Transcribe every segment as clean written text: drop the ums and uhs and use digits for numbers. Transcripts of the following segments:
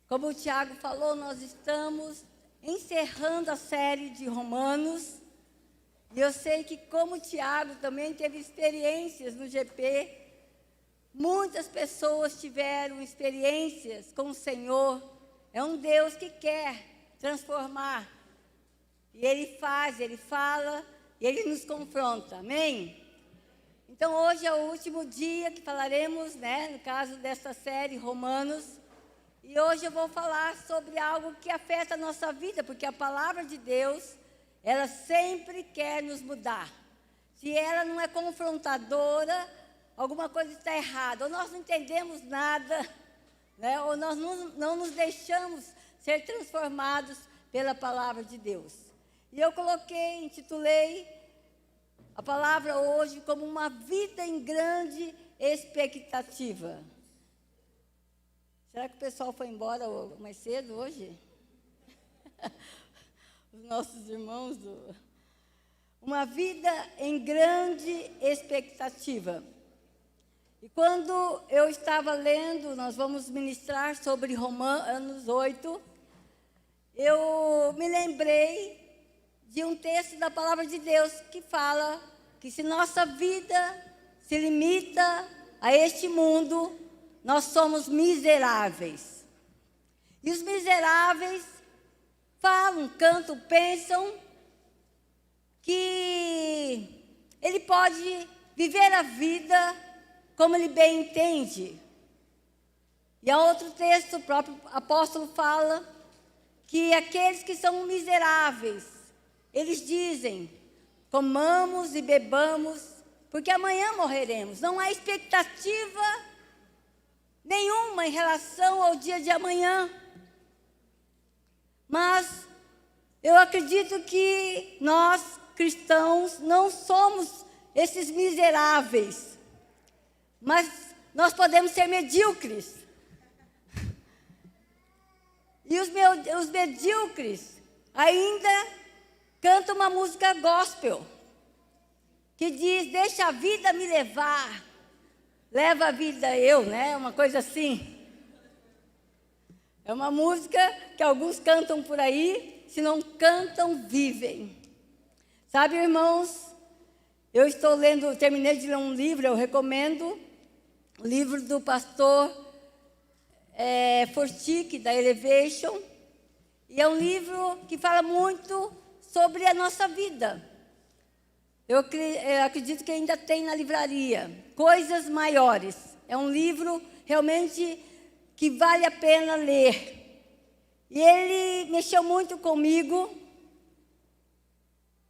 Como o Tiago falou, nós estamos encerrando a série de Romanos. E eu sei que, como o Tiago também teve experiências no GP, muitas pessoas tiveram experiências com o Senhor. É um Deus que quer transformar. E Ele faz, Ele fala e Ele nos confronta. Amém? Então, hoje é o último dia que falaremos, no caso dessa série Romanos. E hoje eu vou falar sobre algo que afeta a nossa vida, porque a palavra de Deus, ela sempre quer nos mudar. Se ela não é confrontadora, alguma coisa está errada. Ou nós não entendemos nada, ou nós não nos deixamos ser transformados pela palavra de Deus. E eu intitulei a palavra hoje como uma vida em grande expectativa. Será que o pessoal foi embora mais cedo hoje? Os nossos irmãos. Uma vida em grande expectativa. E quando eu estava lendo, nós vamos ministrar sobre Romanos 8, eu me lembrei de um texto da palavra de Deus que fala que se nossa vida se limita a este mundo, nós somos miseráveis. E os miseráveis falam, cantam, pensam que ele pode viver a vida como ele bem entende. E há outro texto, o próprio apóstolo fala que aqueles que são miseráveis, eles dizem, comamos e bebamos, porque amanhã morreremos. Não há expectativa nenhuma em relação ao dia de amanhã. Mas eu acredito que nós, cristãos, não somos esses miseráveis. Mas nós podemos ser medíocres. E os medíocres ainda cantam uma música gospel, que diz, deixa a vida me levar, leva a vida eu, uma coisa assim. É uma música que alguns cantam por aí, se não cantam, vivem. Sabe, irmãos, eu terminei de ler um livro, eu recomendo, o livro do pastor Fortick, da Elevation, e é um livro que fala muito sobre a nossa vida. Eu acredito que ainda tem na livraria, Coisas Maiores. É um livro realmente que vale a pena ler. E ele mexeu muito comigo.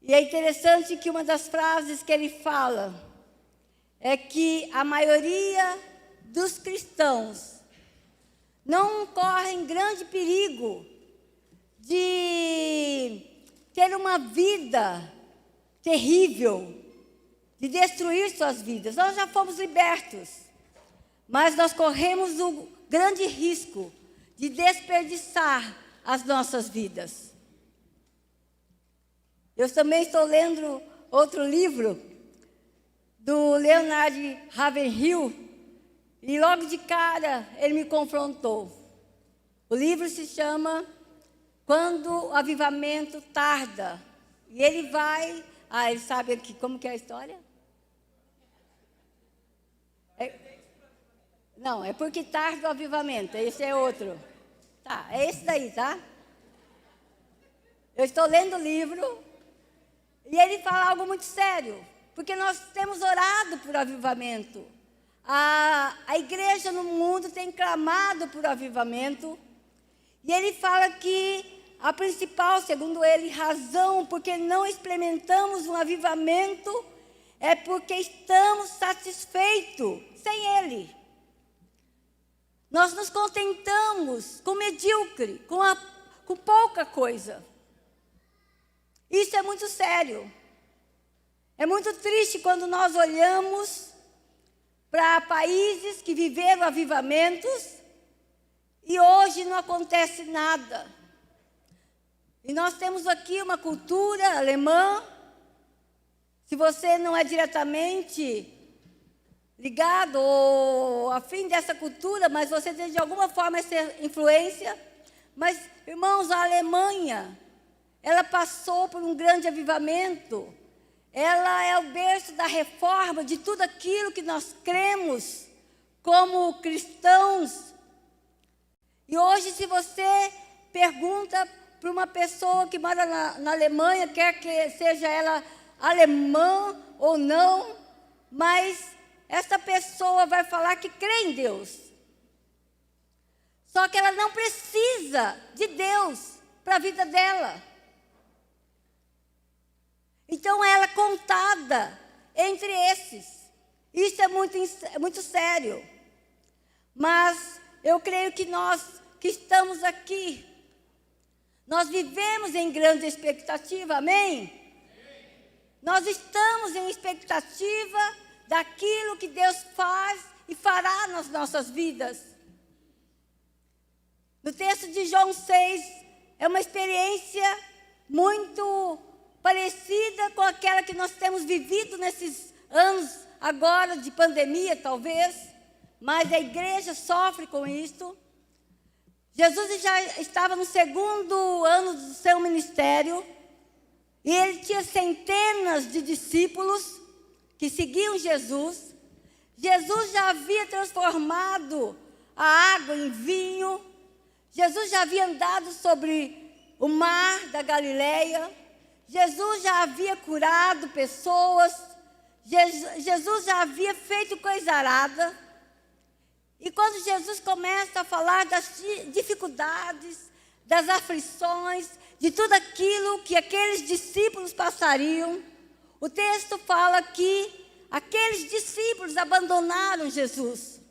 E é interessante que uma das frases que ele fala é que a maioria dos cristãos não correm grande perigo de ter uma vida terrível, de destruir suas vidas. Nós já fomos libertos, mas nós corremos o grande risco de desperdiçar as nossas vidas. Eu também estou lendo outro livro do Leonard Ravenhill, e logo de cara ele me confrontou. O livro se chama Quando o Avivamento Tarda. E ele vai... ele sabe aqui como que é a história? Não, é porque tarda o avivamento. Esse é outro. Tá, é esse daí, tá? Eu estou lendo o livro e ele fala algo muito sério. Porque nós temos orado por avivamento. A igreja no mundo tem clamado por avivamento. E ele fala que a principal, segundo ele, razão porque não experimentamos um avivamento é porque estamos satisfeitos sem ele. Nós nos contentamos com medíocre, com pouca coisa. Isso é muito sério. É muito triste quando nós olhamos para países que viveram avivamentos e hoje não acontece nada. E nós temos aqui uma cultura alemã. Se você não é diretamente ligado ou afim dessa cultura, mas você tem de alguma forma essa influência. Mas, irmãos, a Alemanha, ela passou por um grande avivamento. Ela é o berço da reforma de tudo aquilo que nós cremos como cristãos. E hoje, se você pergunta para uma pessoa que mora na Alemanha, quer que seja ela alemã ou não, mas essa pessoa vai falar que crê em Deus. Só que ela não precisa de Deus para a vida dela. Então, ela é contada entre esses. Isso é muito sério. Mas eu creio que nós que estamos aqui, nós vivemos em grande expectativa, amém? Nós estamos em expectativa daquilo que Deus faz e fará nas nossas vidas. No texto de João 6, é uma experiência muito parecida com aquela que nós temos vivido nesses anos agora de pandemia, talvez, mas a igreja sofre com isso. Jesus já estava no segundo ano do seu ministério e ele tinha centenas de discípulos que seguiam Jesus. Jesus já havia transformado a água em vinho. Jesus já havia andado sobre o mar da Galileia. Jesus já havia curado pessoas. Jesus já havia feito coisa arada. E quando Jesus começa a falar das dificuldades, das aflições, de tudo aquilo que aqueles discípulos passariam, o texto fala que aqueles discípulos abandonaram Jesus.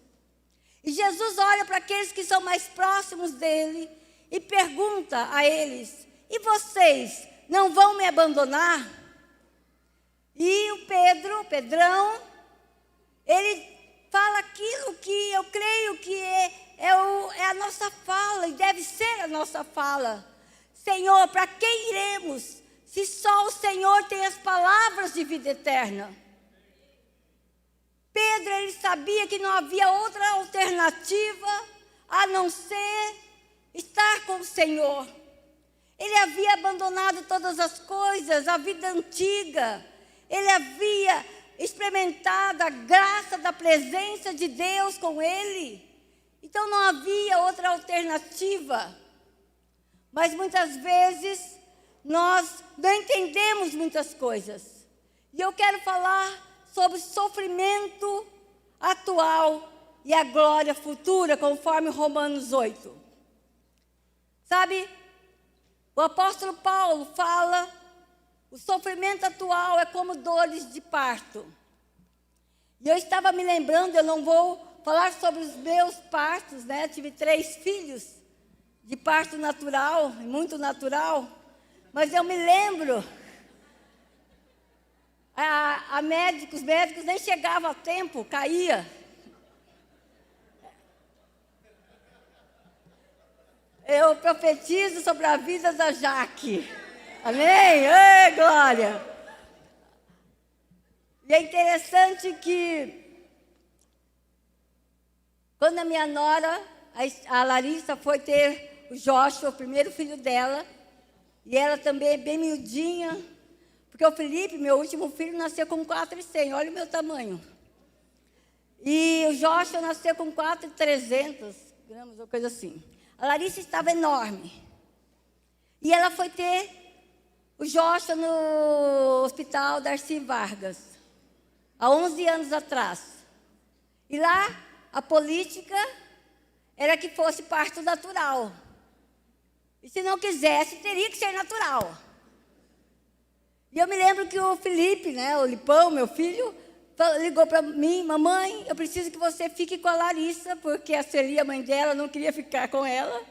E Jesus olha para aqueles que são mais próximos dele e pergunta a eles: e vocês não vão me abandonar? E o Pedrão, ele fala aquilo que eu creio que é a nossa fala, e deve ser a nossa fala. Senhor, para quem iremos, se só o Senhor tem as palavras de vida eterna? Pedro, ele sabia que não havia outra alternativa a não ser estar com o Senhor. Ele havia abandonado todas as coisas, a vida antiga. Ele havia experimentado a graça da presença de Deus com ele. Então não havia outra alternativa. Mas muitas vezes nós não entendemos muitas coisas. E eu quero falar sobre o sofrimento atual e a glória futura, conforme Romanos 8. Sabe, o apóstolo Paulo fala, o sofrimento atual é como dores de parto. E eu estava me lembrando, eu não vou falar sobre os meus partos, né? Tive 3 filhos de parto natural, muito natural. Mas eu me lembro, os médicos nem chegavam a tempo, caía. Eu profetizo sobre a vida da Jaque. Amém? Ei, glória! E é interessante que, quando a minha nora, a Larissa, foi ter o Joshua, o primeiro filho dela, e ela também é bem miudinha, porque o Felipe, meu último filho, nasceu com 4,100, olha o meu tamanho. E o Joshua nasceu com 4,300 gramas, ou coisa assim. A Larissa estava enorme. E ela foi ter o Joshua no hospital Darcy Vargas, há 11 anos atrás. E lá, a política era que fosse parto natural. E se não quisesse, teria que ser natural. E eu me lembro que o Felipe, né, o Lipão, meu filho, ligou para mim: mamãe, eu preciso que você fique com a Larissa, porque a Celia, a mãe dela, não queria ficar com ela.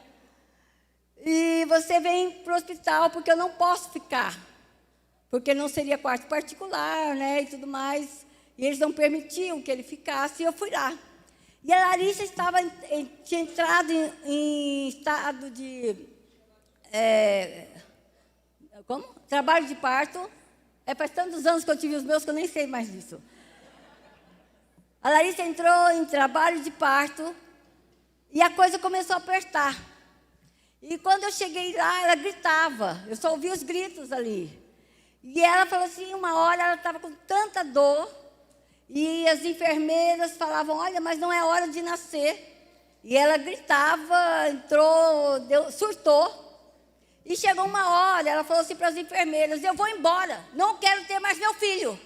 E você vem para o hospital, porque eu não posso ficar. Porque não seria quarto particular, né, e tudo mais. E eles não permitiam que ele ficasse, e eu fui lá. E a Larissa tinha entrado em estado de... trabalho de parto. Faz tantos anos que eu tive os meus que eu nem sei mais disso. A Larissa entrou em trabalho de parto e a coisa começou a apertar. E quando eu cheguei lá, ela gritava. Eu só ouvi os gritos ali. E ela falou assim, uma hora ela estava com tanta dor. E as enfermeiras falavam, olha, mas não é hora de nascer. E ela gritava, entrou, surtou. E chegou uma hora, ela falou assim para as enfermeiras, eu vou embora, não quero ter mais meu filho.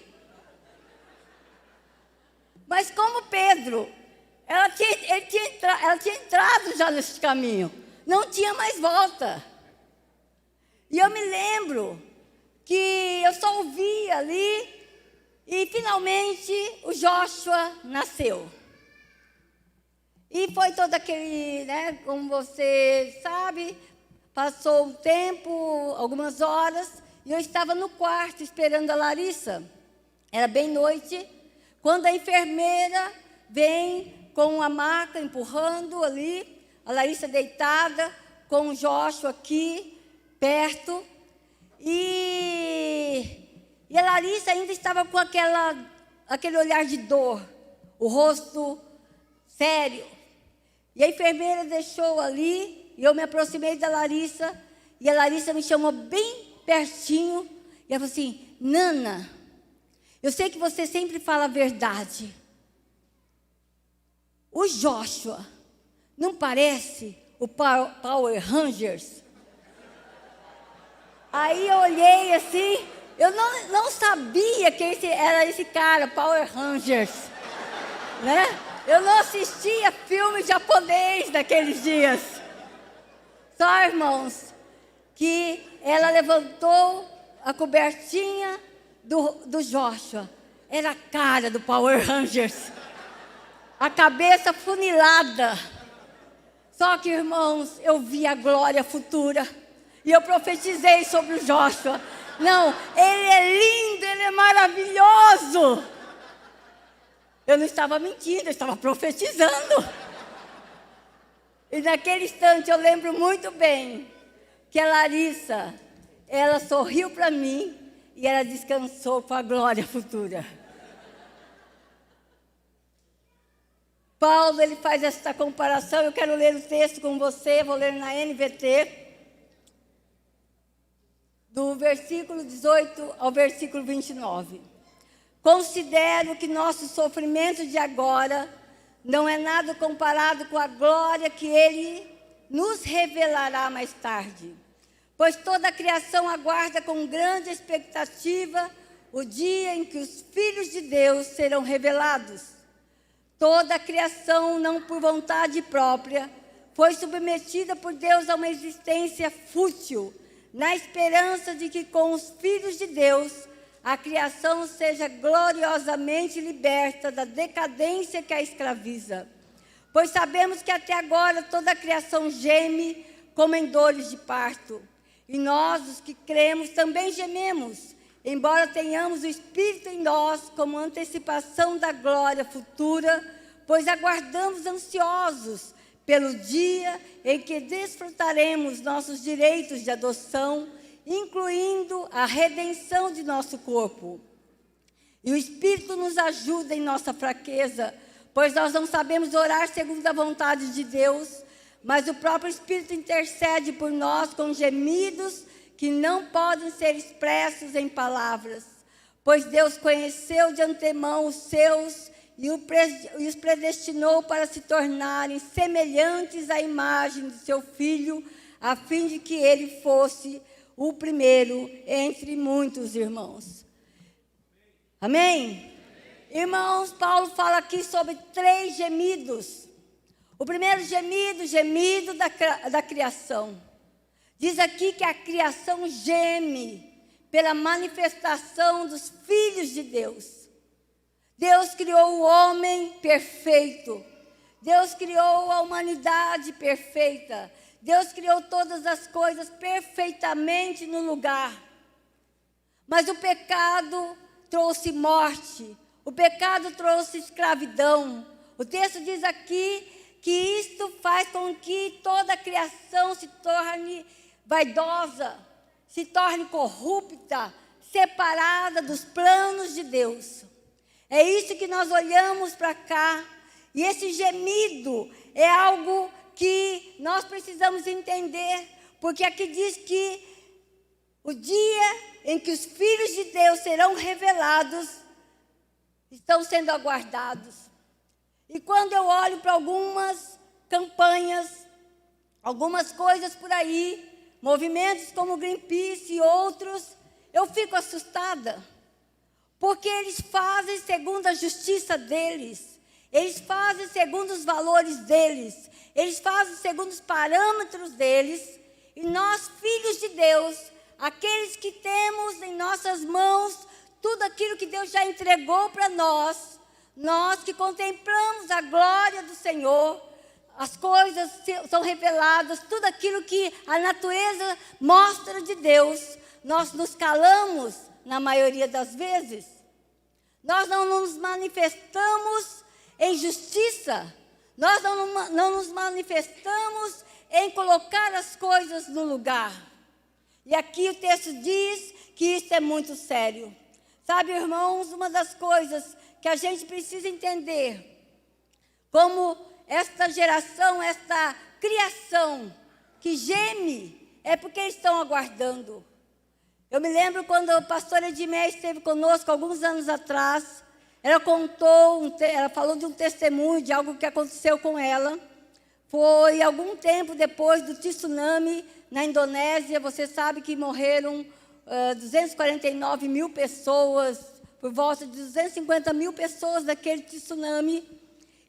Mas como Pedro, ela tinha entrado já nesse caminho. Não tinha mais volta. E eu me lembro que eu só ouvi ali e finalmente o Joshua nasceu. E foi todo aquele, né, como você sabe, passou um tempo, algumas horas, e eu estava no quarto esperando a Larissa. Era bem noite, quando a enfermeira vem com a maca empurrando ali, a Larissa deitada, com o Joshua aqui, perto. E a Larissa ainda estava com aquele olhar de dor, o rosto sério. E a enfermeira deixou ali, e eu me aproximei da Larissa, e a Larissa me chamou bem pertinho, e ela falou assim, Nana, eu sei que você sempre fala a verdade. O Joshua não parece o Power Rangers? Aí eu olhei assim, eu não sabia que era esse cara, Power Rangers, né? Eu não assistia filme japonês naqueles dias. Só, irmãos, que ela levantou a cobertinha do Joshua. Era a cara do Power Rangers. A cabeça funilada. Só que, irmãos, eu vi a glória futura. E eu profetizei sobre o Joshua. Não, ele é lindo, ele é maravilhoso. Eu não estava mentindo, eu estava profetizando. E naquele instante eu lembro muito bem que a Larissa, ela sorriu para mim e ela descansou com a glória futura. Paulo, ele faz essa comparação, eu quero ler o texto com você, vou ler na NVT, do versículo 18 ao versículo 29. Considero que nosso sofrimento de agora não é nada comparado com a glória que Ele nos revelará mais tarde. Pois toda a criação aguarda com grande expectativa o dia em que os filhos de Deus serão revelados. Toda a criação, não por vontade própria, foi submetida por Deus a uma existência fútil, na esperança de que com os filhos de Deus a criação seja gloriosamente liberta da decadência que a escraviza. Pois sabemos que até agora toda a criação geme como em dores de parto. E nós, os que cremos, também gememos, embora tenhamos o Espírito em nós como antecipação da glória futura, pois aguardamos ansiosos pelo dia em que desfrutaremos nossos direitos de adoção, incluindo a redenção de nosso corpo. E o Espírito nos ajuda em nossa fraqueza, pois nós não sabemos orar segundo a vontade de Deus, mas o próprio Espírito intercede por nós com gemidos que não podem ser expressos em palavras, pois Deus conheceu de antemão os seus e os predestinou para se tornarem semelhantes à imagem de seu Filho, a fim de que ele fosse o primeiro entre muitos irmãos. Amém? Irmãos, Paulo fala aqui sobre 3 gemidos. O primeiro gemido, gemido da criação. Diz aqui que a criação geme pela manifestação dos filhos de Deus. Deus criou o homem perfeito. Deus criou a humanidade perfeita. Deus criou todas as coisas perfeitamente no lugar. Mas o pecado trouxe morte. O pecado trouxe escravidão. O texto diz aqui que isto faz com que toda a criação se torne vaidosa, se torne corrupta, separada dos planos de Deus. É isso que nós olhamos para cá. E esse gemido é algo que nós precisamos entender. Porque aqui diz que o dia em que os filhos de Deus serão revelados, estão sendo aguardados. E quando eu olho para algumas campanhas, algumas coisas por aí, movimentos como o Greenpeace e outros, eu fico assustada. Porque eles fazem segundo a justiça deles. Eles fazem segundo os valores deles. Eles fazem segundo os parâmetros deles. E nós, filhos de Deus, aqueles que temos em nossas mãos tudo aquilo que Deus já entregou para nós, nós que contemplamos a glória do Senhor, as coisas são reveladas, tudo aquilo que a natureza mostra de Deus, nós nos calamos na maioria das vezes. Nós não nos manifestamos em justiça, nós não nos manifestamos em colocar as coisas no lugar. E aqui o texto diz que isso é muito sério. Sabe, irmãos, uma das coisas que a gente precisa entender, como esta geração, esta criação que geme, é porque eles estão aguardando. Eu me lembro quando a pastora Edmé esteve conosco alguns anos atrás, ela falou de um testemunho, de algo que aconteceu com ela. Foi algum tempo depois do tsunami na Indonésia. Você sabe que morreram 249 mil pessoas, por volta de 250 mil pessoas daquele tsunami.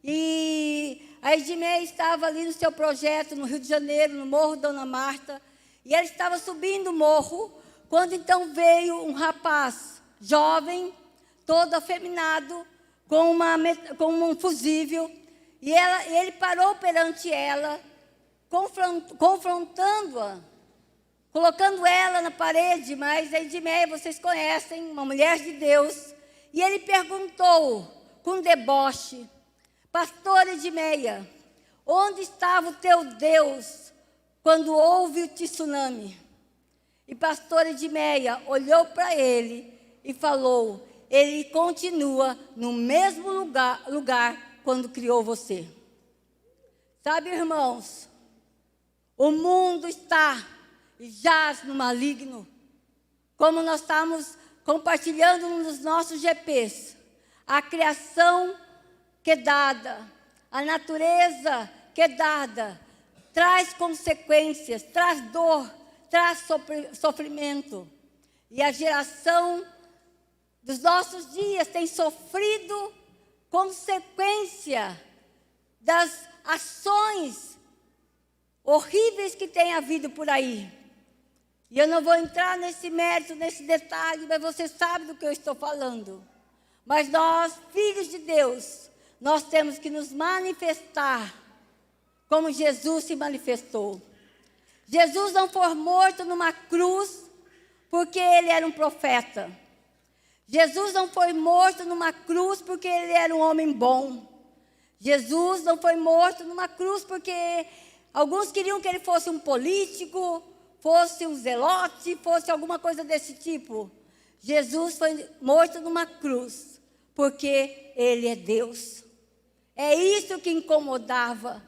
E a Edmé estava ali no seu projeto no Rio de Janeiro, no Morro Dona Marta, e ela estava subindo o morro, quando então veio um rapaz jovem, todo afeminado, com um fusível, e ele parou perante ela, confrontando-a, colocando ela na parede. Mas a Edmé, vocês conhecem, uma mulher de Deus, e ele perguntou com deboche: pastora Edmeia, onde estava o teu Deus quando houve o tsunami? E pastora Edmeia olhou para ele e falou: ele continua no mesmo lugar quando criou você. Sabe, irmãos, o mundo está e jaz no maligno. Como nós estamos compartilhando nos nossos GPs, a criação quedada, a natureza quedada, traz consequências, traz dor, traz sofrimento. E a geração dos nossos dias tem sofrido consequência das ações horríveis que tem havido por aí. E eu não vou entrar nesse mérito, nesse detalhe, mas você sabe do que eu estou falando. Mas nós, filhos de Deus, nós temos que nos manifestar como Jesus se manifestou. Jesus não foi morto numa cruz porque ele era um profeta. Jesus não foi morto numa cruz porque ele era um homem bom. Jesus não foi morto numa cruz porque alguns queriam que ele fosse um político, fosse um zelote, fosse alguma coisa desse tipo. Jesus foi morto numa cruz porque ele é Deus. É isso que incomodava,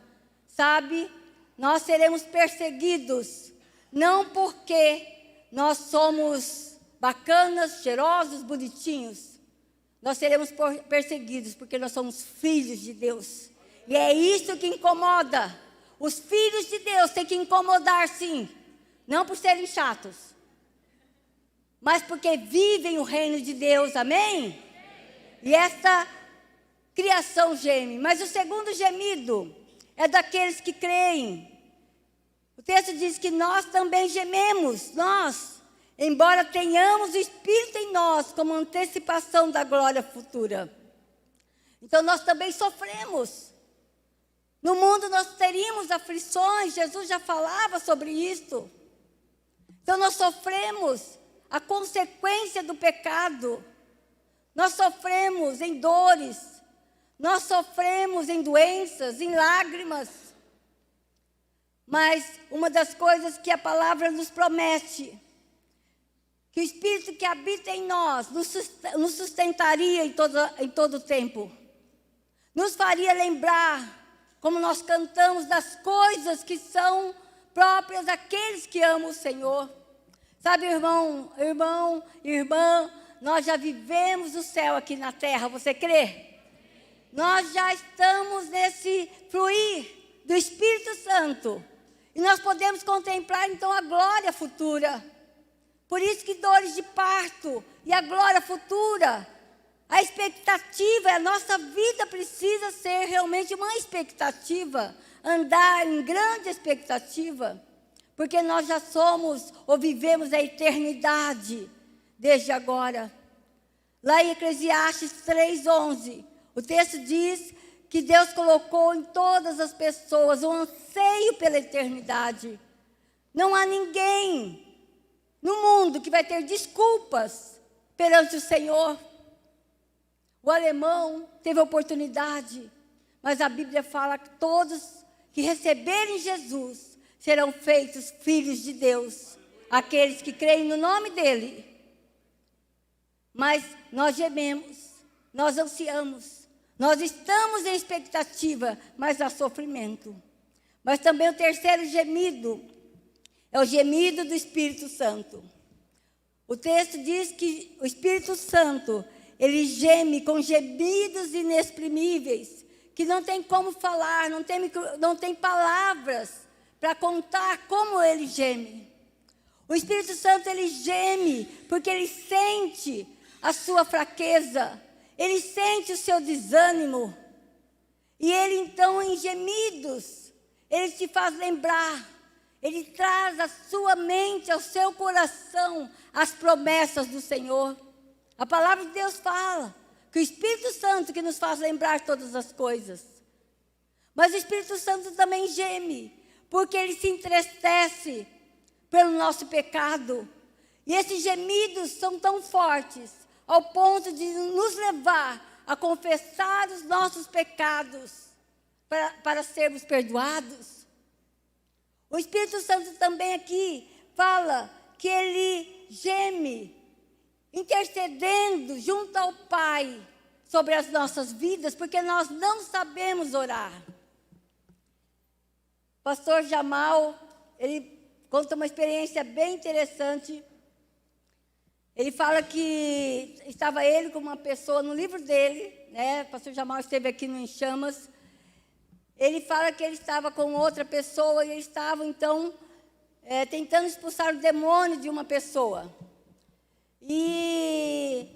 sabe? Nós seremos perseguidos, não porque nós somos bacanas, cheirosos, bonitinhos. Nós seremos perseguidos porque nós somos filhos de Deus. E é isso que incomoda. Os filhos de Deus têm que incomodar, sim. Não por serem chatos, mas porque vivem o reino de Deus, amém? E essa criação geme. Mas o segundo gemido é daqueles que creem. O texto diz que nós também gememos, nós, embora tenhamos o Espírito em nós como antecipação da glória futura. Então nós também sofremos. No mundo nós teríamos aflições, Jesus já falava sobre isso. Então nós sofremos a consequência do pecado. Nós sofremos em dores. Nós sofremos em doenças, em lágrimas. Mas uma das coisas que a palavra nos promete que o Espírito que habita em nós nos sustentaria em todo o tempo. Nos faria lembrar, como nós cantamos, das coisas que são próprias daqueles que amam o Senhor. Sabe, irmão, irmã, nós já vivemos o céu aqui na terra, você crê? Nós já estamos nesse fluir do Espírito Santo. E nós podemos contemplar, então, a glória futura. Por isso que dores de parto e a glória futura, a expectativa, a nossa vida precisa ser realmente uma expectativa, andar em grande expectativa, porque nós já somos ou vivemos a eternidade desde agora. Lá em Eclesiastes 3:11, o texto diz que Deus colocou em todas as pessoas um anseio pela eternidade. Não há ninguém no mundo que vai ter desculpas perante o Senhor. O alemão teve oportunidade, mas a Bíblia fala que todos que receberem Jesus serão feitos filhos de Deus, aqueles que creem no nome dEle. Mas nós gememos, nós ansiamos, nós estamos em expectativa, mas há sofrimento. Mas também o terceiro gemido é o gemido do Espírito Santo. O texto diz que o Espírito Santo, ele geme com gemidos inexprimíveis, que não tem como falar, não tem palavras para contar como ele geme. O Espírito Santo, ele geme porque ele sente a sua fraqueza, ele sente o seu desânimo. E ele, então, em gemidos, ele te faz lembrar. Ele traz à sua mente, ao seu coração, as promessas do Senhor. A palavra de Deus fala que o Espírito Santo que nos faz lembrar todas as coisas. Mas o Espírito Santo também geme, porque ele se entristece pelo nosso pecado. E esses gemidos são tão fortes, ao ponto de nos levar a confessar os nossos pecados, para sermos perdoados. O Espírito Santo também aqui fala que ele geme, intercedendo junto ao Pai sobre as nossas vidas, porque nós não sabemos orar. Pastor Jamal, ele conta uma experiência bem interessante. Ele fala que estava ele com uma pessoa no livro dele, né? Pastor Jamal esteve aqui no Em Chamas. Ele fala que ele estava com outra pessoa e eles estavam, então, tentando expulsar o demônio de uma pessoa. E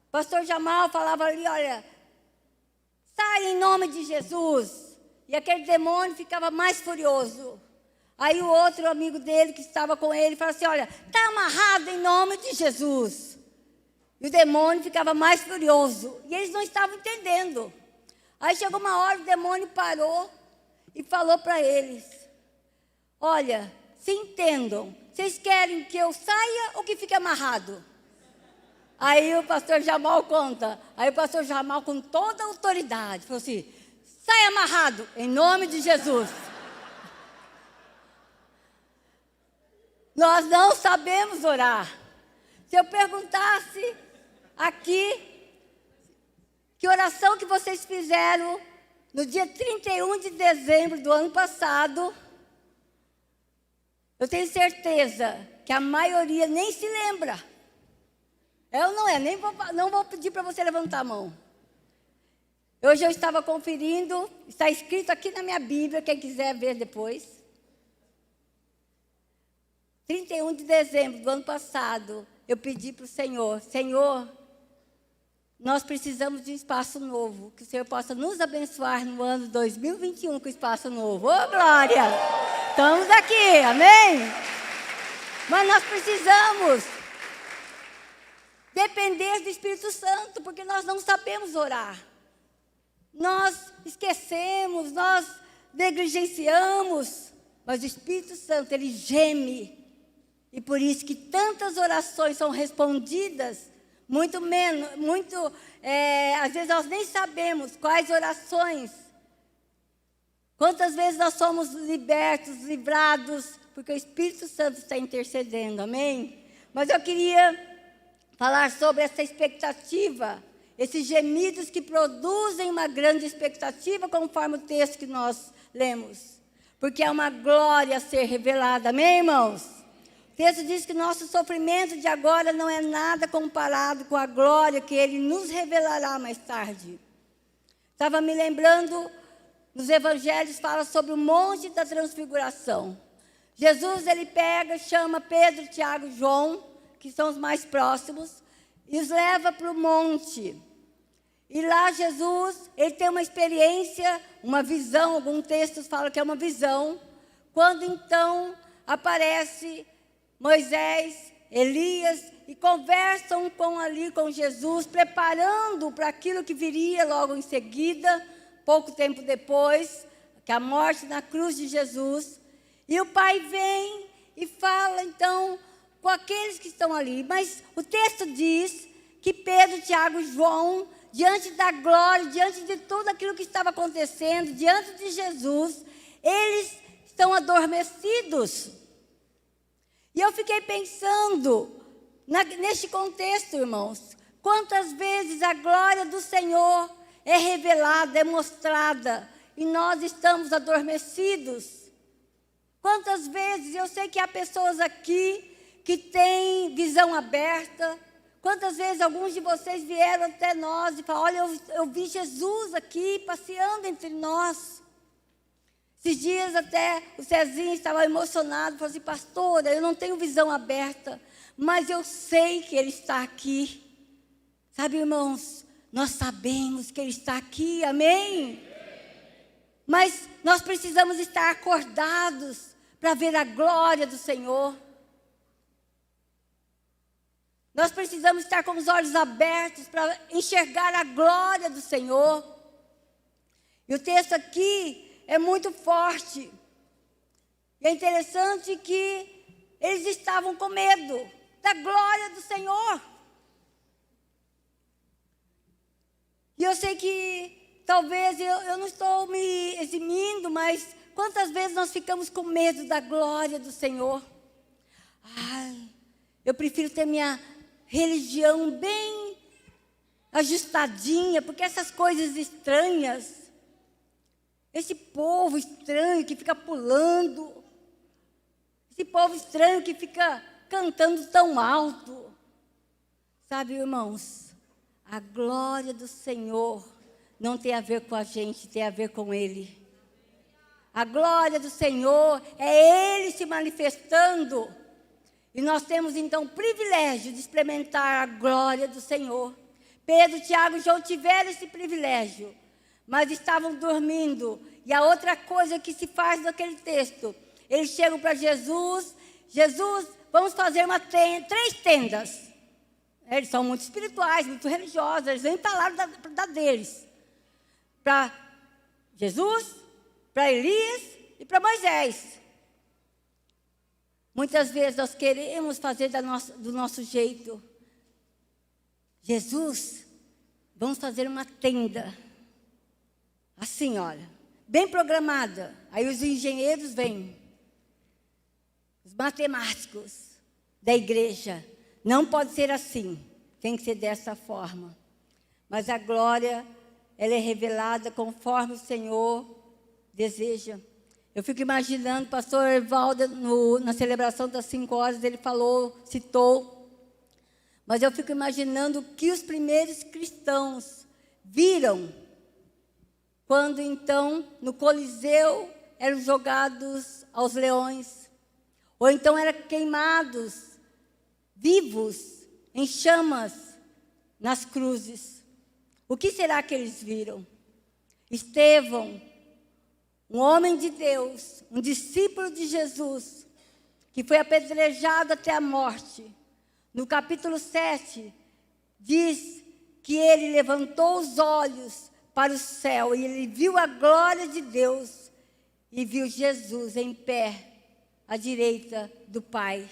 o pastor Jamal falava ali, olha, sai em nome de Jesus. E aquele demônio ficava mais furioso. Aí o outro amigo dele que estava com ele falava assim, olha, está amarrado em nome de Jesus. E o demônio ficava mais furioso. E eles não estavam entendendo. Aí chegou uma hora, o demônio parou e falou para eles, olha, se entendam, vocês querem que eu saia ou que fique amarrado? Aí o pastor Jamal conta, aí o pastor Jamal com toda a autoridade, falou assim, sai amarrado, em nome de Jesus. Nós não sabemos orar. Se eu perguntasse aqui, que oração que vocês fizeram no dia 31 de dezembro do ano passado, eu tenho certeza que a maioria nem se lembra. Eu não é, não vou pedir para você levantar a mão. Hoje eu estava conferindo, está escrito aqui na minha Bíblia, quem quiser ver depois. 31 de dezembro do ano passado, eu pedi para o Senhor, Senhor, nós precisamos de um espaço novo, que o Senhor possa nos abençoar no ano 2021 com espaço novo. Ô, glória! Estamos aqui, amém? Mas nós precisamos depender do Espírito Santo, porque nós não sabemos orar. Nós esquecemos, nós negligenciamos, mas o Espírito Santo, ele geme. E por isso que tantas orações são respondidas, às vezes nós nem sabemos quais orações. Quantas vezes nós somos libertos, livrados, porque o Espírito Santo está intercedendo, amém? Mas eu queria falar sobre essa expectativa, esses gemidos que produzem uma grande expectativa, conforme o texto que nós lemos. Porque é uma glória a ser revelada, amém, irmãos? O texto diz que nosso sofrimento de agora não é nada comparado com a glória que Ele nos revelará mais tarde. Estava me lembrando, nos evangelhos fala sobre o monte da transfiguração. Jesus, ele pega, chama Pedro, Tiago e João, que são os mais próximos, e os leva para o monte. E lá Jesus, ele tem uma experiência, uma visão, alguns textos falam que é uma visão, quando então aparece Moisés, Elias, e conversam com Jesus, preparando para aquilo que viria logo em seguida, pouco tempo depois, que é a morte na cruz de Jesus. E o Pai vem e fala então com aqueles que estão ali. Mas o texto diz que Pedro, Tiago e João, diante da glória, diante de tudo aquilo que estava acontecendo, diante de Jesus, eles estão adormecidos. E eu fiquei pensando, neste contexto, irmãos, quantas vezes a glória do Senhor é revelada, é mostrada, e nós estamos adormecidos. Quantas vezes, eu sei que há pessoas aqui que têm visão aberta. Quantas vezes alguns de vocês vieram até nós e falaram, olha, eu vi Jesus aqui passeando entre nós. Esses dias até o Cezinho estava emocionado, falou assim, pastora, eu não tenho visão aberta, mas eu sei que Ele está aqui. Sabe, irmãos, nós sabemos que Ele está aqui, amém? Mas nós precisamos estar acordados para ver a glória do Senhor. Nós precisamos estar com os olhos abertos para enxergar a glória do Senhor. E o texto aqui é muito forte. E é interessante que eles estavam com medo da glória do Senhor. E eu sei que talvez eu não estou me eximindo, mas quantas vezes nós ficamos com medo da glória do Senhor? Ai, eu prefiro ter minha religião bem ajustadinha, porque essas coisas estranhas, esse povo estranho que fica pulando, esse povo estranho que fica cantando tão alto. Sabe, irmãos, a glória do Senhor não tem a ver com a gente, tem a ver com Ele. A glória do Senhor é Ele se manifestando. E nós temos então o privilégio de experimentar a glória do Senhor. Pedro, Tiago e João tiveram esse privilégio, mas estavam dormindo. E a outra coisa que se faz naquele texto, eles chegam para Jesus, vamos fazer 3 tendas. Eles são muito espirituais, muito religiosos, eles nem falaram da deles. Para Jesus, para Elias e para Moisés. Muitas vezes nós queremos fazer do nosso jeito. Jesus, vamos fazer uma tenda. Assim, olha, bem programada. Aí os engenheiros vêm. Os matemáticos da igreja. Não pode ser assim. Tem que ser dessa forma. Mas a glória, ela é revelada conforme o Senhor deseja. Eu fico imaginando, o pastor Evaldo, na celebração das 5 horas, ele citou, mas eu fico imaginando o que os primeiros cristãos viram, quando então, no Coliseu, eram jogados aos leões, ou então eram queimados, vivos, em chamas, nas cruzes. O que será que eles viram? Estevão, um homem de Deus, um discípulo de Jesus, que foi apedrejado até a morte. No capítulo 7, diz que ele levantou os olhos para o céu e ele viu a glória de Deus e viu Jesus em pé à direita do Pai.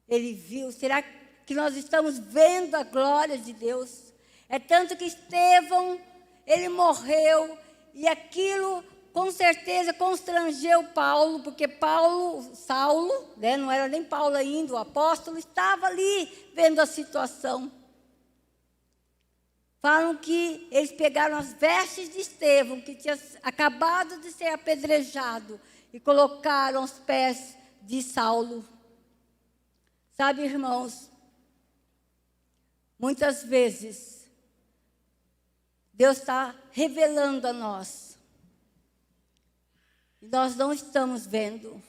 Ele viu. Será que nós estamos vendo a glória de Deus? É tanto que Estevão, ele morreu e aquilo com certeza constrangeu Paulo, porque Saulo, né, não era nem Paulo ainda, o apóstolo, estava ali vendo a situação. Falam que eles pegaram as vestes de Estevão, que tinha acabado de ser apedrejado, e colocaram aos pés de Saulo. Sabe, irmãos, muitas vezes, Deus está revelando a nós, e nós não estamos vendo.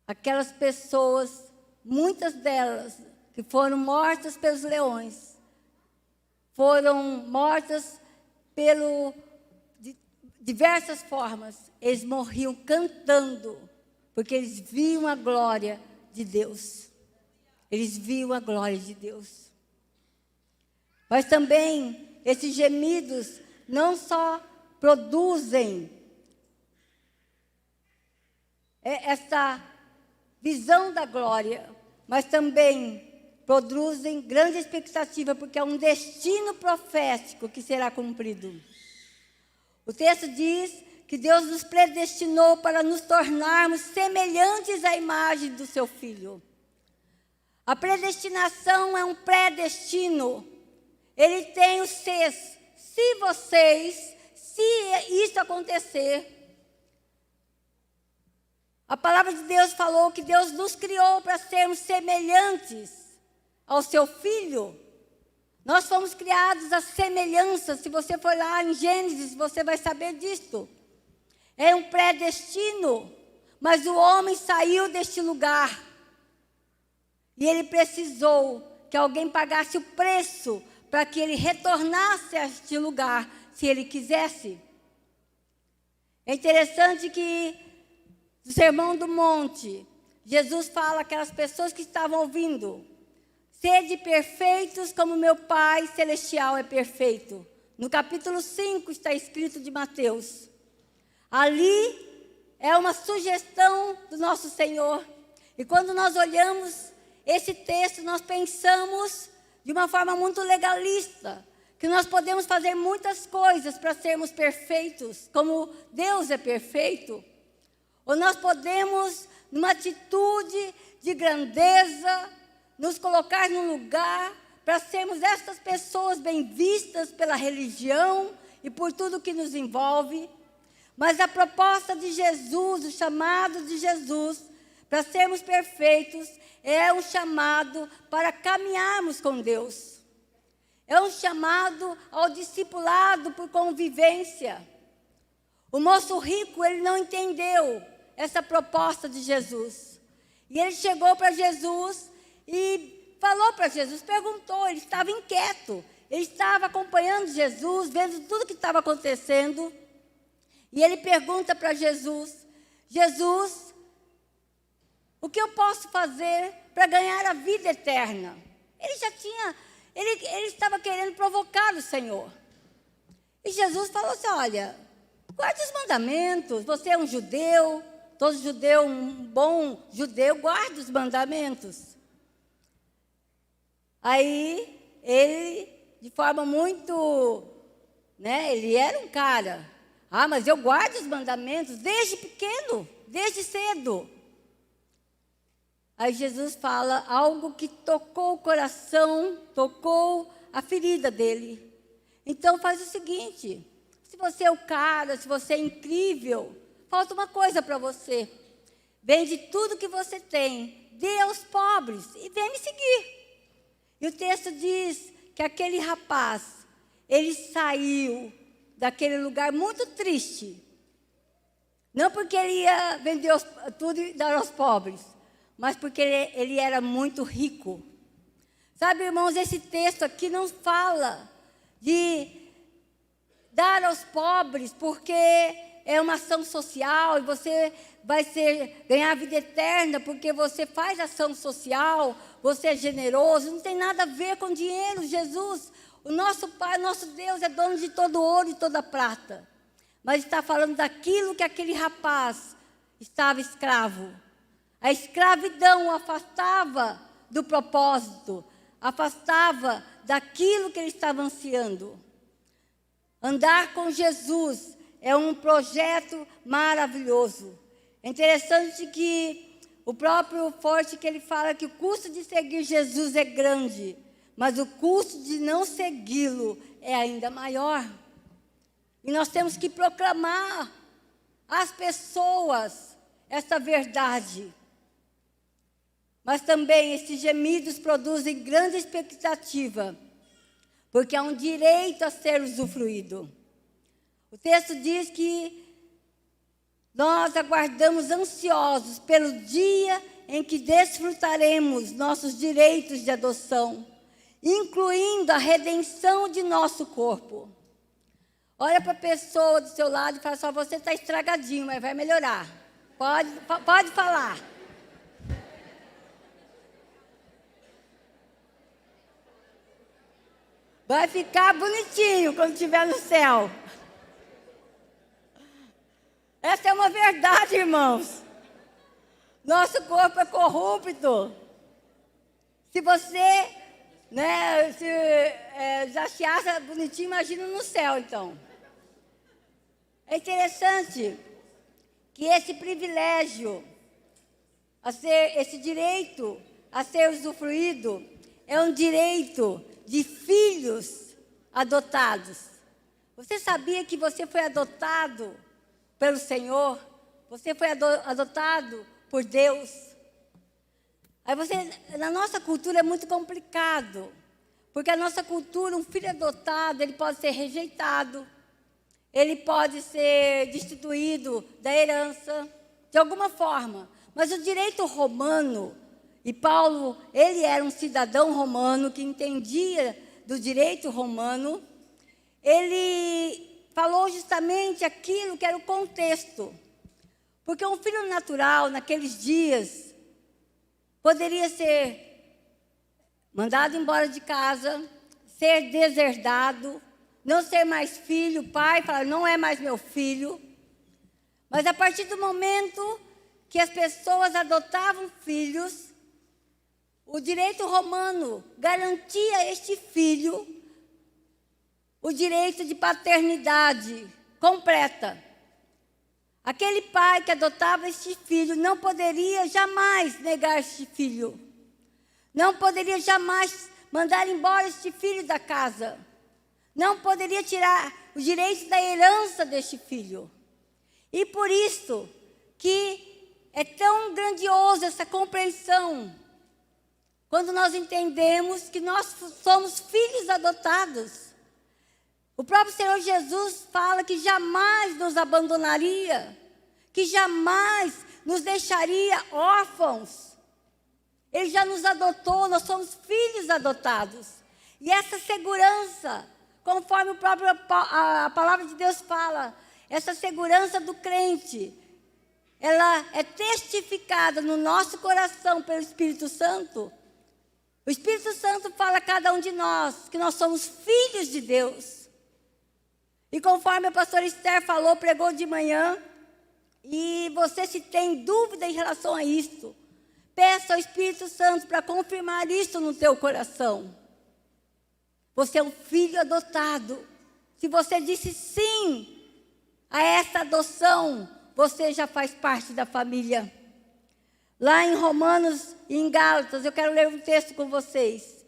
Aquelas pessoas, muitas delas, que foram mortas pelos leões, foram mortas de diversas formas. Eles morriam cantando, porque eles viam a glória de Deus. Eles viam a glória de Deus. Mas também, esses gemidos não só produzem essa visão da glória, mas também produzem grande expectativa, porque é um destino profético que será cumprido. O texto diz que Deus nos predestinou para nos tornarmos semelhantes à imagem do seu Filho. A predestinação é um pré-destino. Ele tem os seus. Se isso acontecer, a palavra de Deus falou que Deus nos criou para sermos semelhantes ao seu Filho. Nós fomos criados à semelhança. Se você for lá em Gênesis, você vai saber disto. É um predestino, mas o homem saiu deste lugar. E ele precisou que alguém pagasse o preço para que ele retornasse a este lugar, se ele quisesse. É interessante que no Sermão do Monte, Jesus fala àquelas pessoas que estavam ouvindo: sede perfeitos como meu Pai Celestial é perfeito. No capítulo 5 está escrito de Mateus. Ali é uma sugestão do nosso Senhor. E quando nós olhamos esse texto, nós pensamos de uma forma muito legalista, que nós podemos fazer muitas coisas para sermos perfeitos, como Deus é perfeito. Ou nós podemos, numa atitude de grandeza, nos colocar num lugar para sermos essas pessoas bem vistas pela religião e por tudo que nos envolve. Mas a proposta de Jesus, o chamado de Jesus, para sermos perfeitos, é um chamado para caminharmos com Deus. É um chamado ao discipulado por convivência. O moço rico, ele não entendeu essa proposta de Jesus. E ele chegou para Jesus e falou para Jesus, perguntou, ele estava inquieto. Ele estava acompanhando Jesus, vendo tudo que estava acontecendo. E ele pergunta para Jesus, Jesus, o que eu posso fazer para ganhar a vida eterna? Ele estava querendo provocar o Senhor. E Jesus falou assim, olha, guarde os mandamentos, você é um judeu, todo judeu, um bom judeu, guarda os mandamentos. Aí, ele, de forma muito, ele era um cara, mas eu guardo os mandamentos desde pequeno, desde cedo. Aí Jesus fala algo que tocou o coração, tocou a ferida dele. Então faz o seguinte, se você é o cara, se você é incrível, falta uma coisa para você. Vende tudo que você tem, dê aos pobres e vem me seguir. E o texto diz que aquele rapaz, ele saiu daquele lugar muito triste. Não porque ele ia vender tudo e dar aos pobres, mas porque ele era muito rico. Sabe, irmãos, esse texto aqui não fala de dar aos pobres porque é uma ação social e você vai ganhar a vida eterna porque você faz ação social, você é generoso. Não tem nada a ver com dinheiro. Jesus, o nosso Pai, nosso Deus é dono de todo ouro e toda prata. Mas está falando daquilo que aquele rapaz estava escravo. A escravidão o afastava do propósito, afastava daquilo que ele estava ansiando. Andar com Jesus é um projeto maravilhoso. É interessante que o próprio Forte, que ele fala que o custo de seguir Jesus é grande, mas o custo de não segui-lo é ainda maior. E nós temos que proclamar às pessoas essa verdade. Mas também esses gemidos produzem grande expectativa, porque há um direito a ser usufruído. O texto diz que nós aguardamos ansiosos pelo dia em que desfrutaremos nossos direitos de adoção, incluindo a redenção de nosso corpo. Olha para a pessoa do seu lado e fala só, você está estragadinho, mas vai melhorar. Pode falar. Vai ficar bonitinho quando estiver no céu. Essa é uma verdade, irmãos. Nosso corpo é corrupto. Se você já se acha bonitinho, imagina no céu, então. É interessante que esse privilégio, esse direito a ser usufruído, é um direito de filhos adotados. Você sabia que você foi adotado pelo Senhor? Você foi adotado por Deus? Aí na nossa cultura é muito complicado, porque a nossa cultura, um filho adotado, ele pode ser rejeitado, ele pode ser destituído da herança, de alguma forma. Mas o direito romano, e Paulo, ele era um cidadão romano que entendia do direito romano, ele falou justamente aquilo que era o contexto. Porque um filho natural, naqueles dias, poderia ser mandado embora de casa, ser deserdado, não ser mais filho, o pai falar, não é mais meu filho. Mas a partir do momento que as pessoas adotavam filhos, o direito romano garantia a este filho o direito de paternidade completa. Aquele pai que adotava este filho não poderia jamais negar este filho. Não poderia jamais mandar embora este filho da casa. Não poderia tirar o direito da herança deste filho. E por isso que é tão grandioso essa compreensão, quando nós entendemos que nós somos filhos adotados. O próprio Senhor Jesus fala que jamais nos abandonaria, que jamais nos deixaria órfãos. Ele já nos adotou, nós somos filhos adotados. E essa segurança, conforme a palavra de Deus fala, essa segurança do crente, ela é testificada no nosso coração pelo Espírito Santo. O Espírito Santo fala a cada um de nós que nós somos filhos de Deus. E conforme a pastora Esther falou, pregou de manhã, e você se tem dúvida em relação a isto, peça ao Espírito Santo para confirmar isso no teu coração. Você é um filho adotado. Se você disse sim a essa adoção, você já faz parte da família. Lá em Romanos e em Gálatas, eu quero ler um texto com vocês.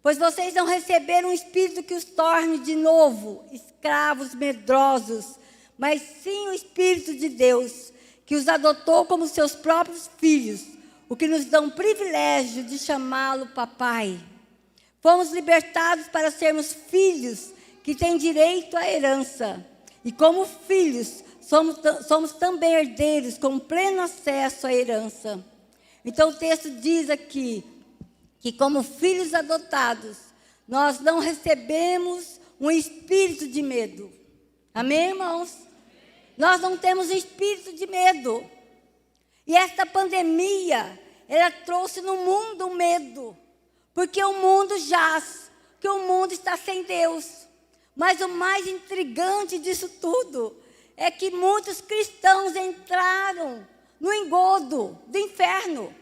Pois vocês não receberam um espírito que os torne de novo escravos medrosos, mas sim o Espírito de Deus, que os adotou como seus próprios filhos, o que nos dá um privilégio de chamá-lo papai. Fomos libertados para sermos filhos que têm direito à herança. E como filhos, somos também herdeiros com pleno acesso à herança. Então o texto diz aqui que como filhos adotados, nós não recebemos um espírito de medo. Amém, irmãos? Nós não temos um espírito de medo. E esta pandemia, ela trouxe no mundo o medo. Porque o mundo jaz, que o mundo está sem Deus. Mas o mais intrigante disso tudo é que muitos cristãos entraram no engodo do inferno.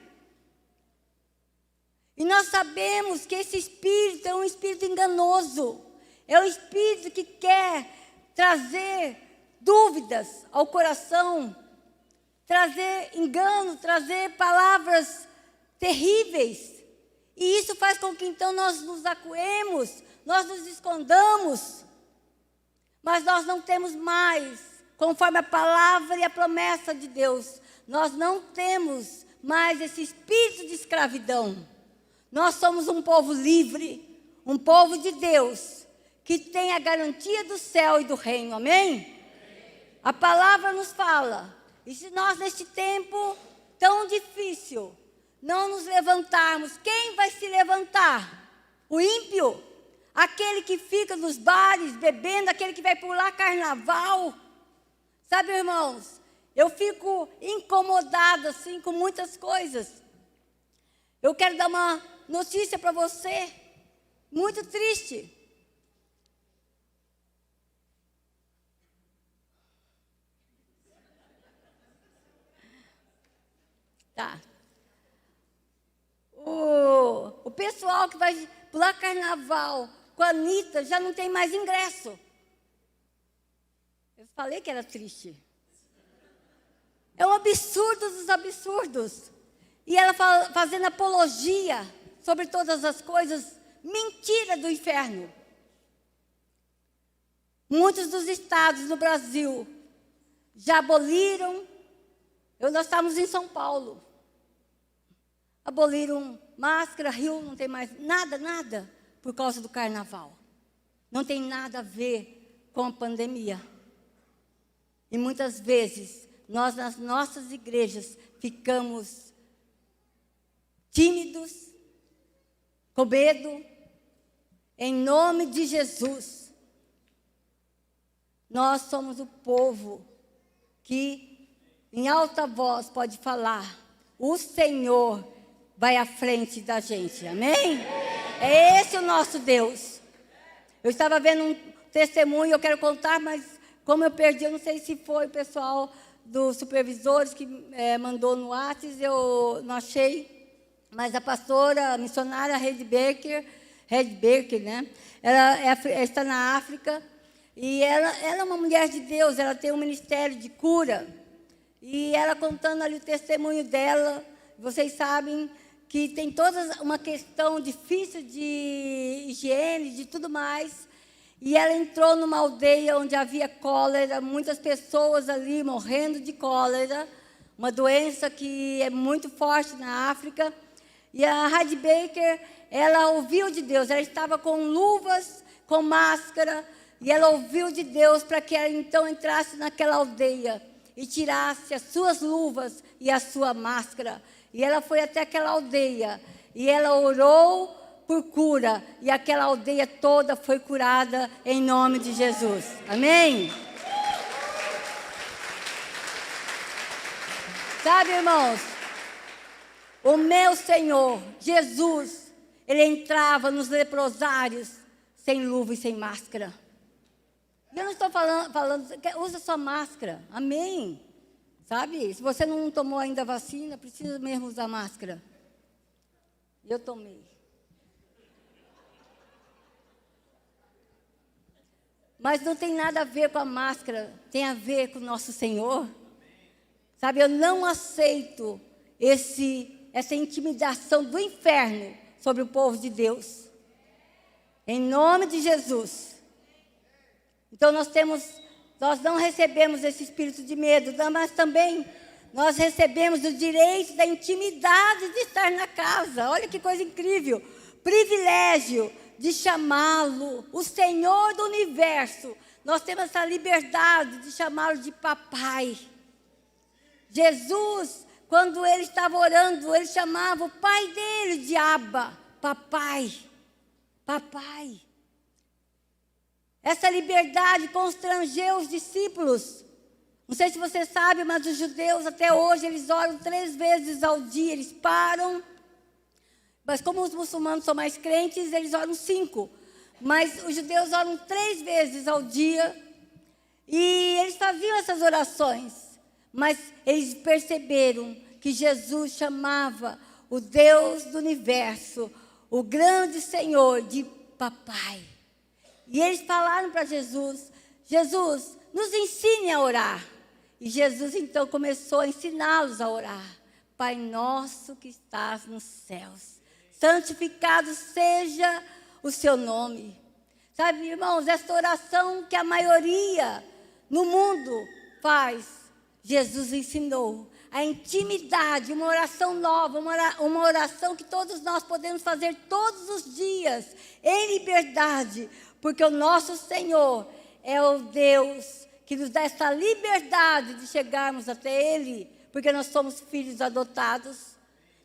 E nós sabemos que esse espírito é um espírito enganoso. É um espírito que quer trazer dúvidas ao coração, trazer engano, trazer palavras terríveis. E isso faz com que então nós nos acuemos, nós nos escondamos. Mas nós não temos mais, conforme a palavra e a promessa de Deus, nós não temos mais esse espírito de escravidão. Nós somos um povo livre, um povo de Deus, que tem a garantia do céu e do reino, amém? A palavra nos fala, e se nós neste tempo tão difícil, não nos levantarmos, quem vai se levantar? O ímpio? Aquele que fica nos bares bebendo, aquele que vai pular carnaval. Sabe, irmãos, eu fico incomodada assim com muitas coisas. Eu quero dar uma notícia para você, muito triste. Tá. O pessoal que vai pular carnaval com a Anitta já não tem mais ingresso. Eu falei que era triste. É um absurdo dos absurdos. E ela fazendo apologia sobre todas as coisas, mentira do inferno. Muitos dos estados no Brasil já aboliram. Nós estávamos em São Paulo. Aboliram máscara, Rio, não tem mais nada, por causa do carnaval. Não tem nada a ver com a pandemia. E muitas vezes, nós nas nossas igrejas ficamos tímidos, com medo. Em nome de Jesus, nós somos o povo que, em alta voz, pode falar: o Senhor vai à frente da gente, amém? É esse o nosso Deus. Eu estava vendo um testemunho, eu quero contar, mas como eu perdi, eu não sei se foi o pessoal dos supervisores que mandou no WhatsApp, eu não achei, mas a pastora, a missionária Red Baker, né? Ela está na África, e ela é uma mulher de Deus, ela tem um ministério de cura, e ela contando ali o testemunho dela, vocês sabem que tem toda uma questão difícil de higiene, de tudo mais. E ela entrou numa aldeia onde havia cólera, muitas pessoas ali morrendo de cólera, uma doença que é muito forte na África. E a Red Baker, ela ouviu de Deus, ela estava com luvas, com máscara, e ela ouviu de Deus para que ela então entrasse naquela aldeia e tirasse as suas luvas e a sua máscara. E ela foi até aquela aldeia, e ela orou por cura, e aquela aldeia toda foi curada em nome de Jesus. Amém? Sabe, irmãos, o meu Senhor, Jesus, Ele entrava nos leprosários sem luva e sem máscara. E eu não estou falando, usa sua máscara, amém? Sabe, se você não tomou ainda a vacina, precisa mesmo usar máscara. Eu tomei. Mas não tem nada a ver com a máscara, tem a ver com o nosso Senhor. Sabe, eu não aceito essa intimidação do inferno sobre o povo de Deus. Em nome de Jesus. Então nós não recebemos esse espírito de medo, mas também nós recebemos o direito da intimidade de estar na casa. Olha que coisa incrível. Privilégio de chamá-lo, o Senhor do universo. Nós temos essa liberdade de chamá-lo de papai. Jesus, quando ele estava orando, ele chamava o pai dele de Abba, papai, papai. Essa liberdade constrangeu os discípulos. Não sei se você sabe, mas os judeus até hoje, eles oram 3 vezes ao dia, eles param. Mas como os muçulmanos são mais crentes, eles oram 5. Mas os judeus oram 3 vezes ao dia. E eles faziam essas orações. Mas eles perceberam que Jesus chamava o Deus do universo, o grande Senhor, de papai. E eles falaram para Jesus: Jesus, nos ensine a orar. E Jesus então começou a ensiná-los a orar. Pai nosso que estás nos céus, santificado seja o seu nome. Sabe, irmãos, essa oração que a maioria no mundo faz, Jesus ensinou. A intimidade, uma oração nova, uma oração que todos nós podemos fazer todos os dias, em liberdade, porque o nosso Senhor é o Deus que nos dá essa liberdade de chegarmos até Ele, porque nós somos filhos adotados.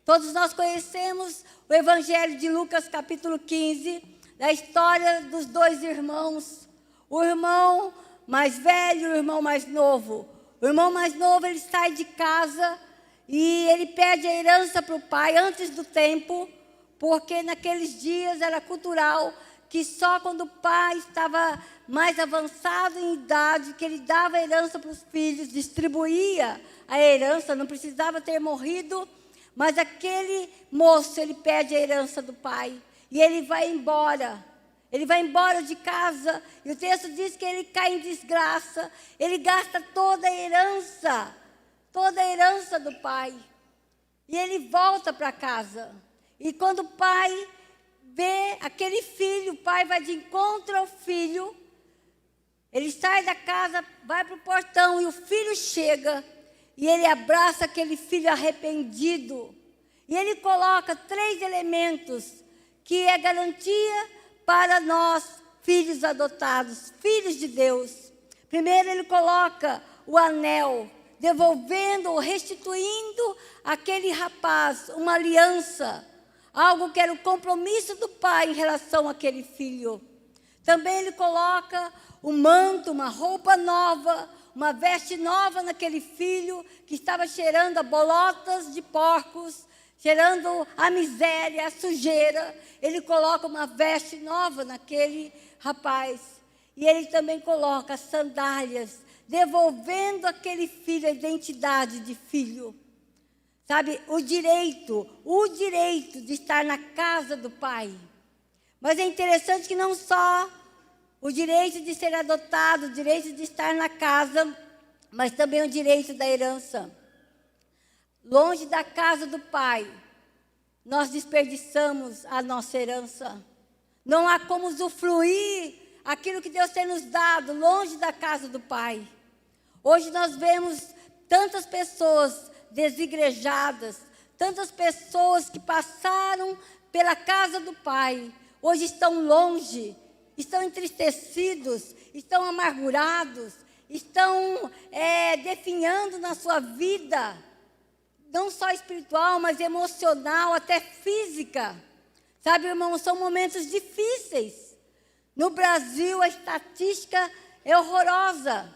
Todos nós conhecemos o Evangelho de Lucas, capítulo 15, da história dos dois irmãos, o irmão mais velho e o irmão mais novo. O irmão mais novo, ele sai de casa e ele pede a herança para o pai antes do tempo, porque naqueles dias era cultural que só quando o pai estava mais avançado em idade, que ele dava a herança para os filhos, distribuía a herança, não precisava ter morrido, mas aquele moço, ele pede a herança do pai e ele vai embora. Ele vai embora de casa, e o texto diz que ele cai em desgraça, ele gasta toda a herança do pai. E ele volta para casa. E quando o pai vê aquele filho, o pai vai de encontro ao filho, ele sai da casa, vai para o portão, e o filho chega, e ele abraça aquele filho arrependido. E ele coloca 3 elementos, que é garantia para nós, filhos adotados, filhos de Deus. Primeiro, ele coloca o anel, devolvendo, restituindo àquele rapaz uma aliança, algo que era o compromisso do pai em relação àquele filho. Também ele coloca o manto, uma roupa nova, uma veste nova naquele filho que estava cheirando a bolotas de porcos, cheirando a miséria, a sujeira. Ele coloca uma veste nova naquele rapaz. E ele também coloca sandálias, devolvendo àquele filho a identidade de filho. Sabe, o direito de estar na casa do pai. Mas é interessante que não só o direito de ser adotado, o direito de estar na casa, mas também o direito da herança. Longe da casa do pai, nós desperdiçamos a nossa herança. Não há como usufruir aquilo que Deus tem nos dado, longe da casa do pai. Hoje nós vemos tantas pessoas desigrejadas, tantas pessoas que passaram pela casa do pai, hoje estão longe, estão entristecidos, estão amargurados, estão definhando na sua vida, não só espiritual, mas emocional, até física. Sabe, irmãos, são momentos difíceis. No Brasil, a estatística é horrorosa.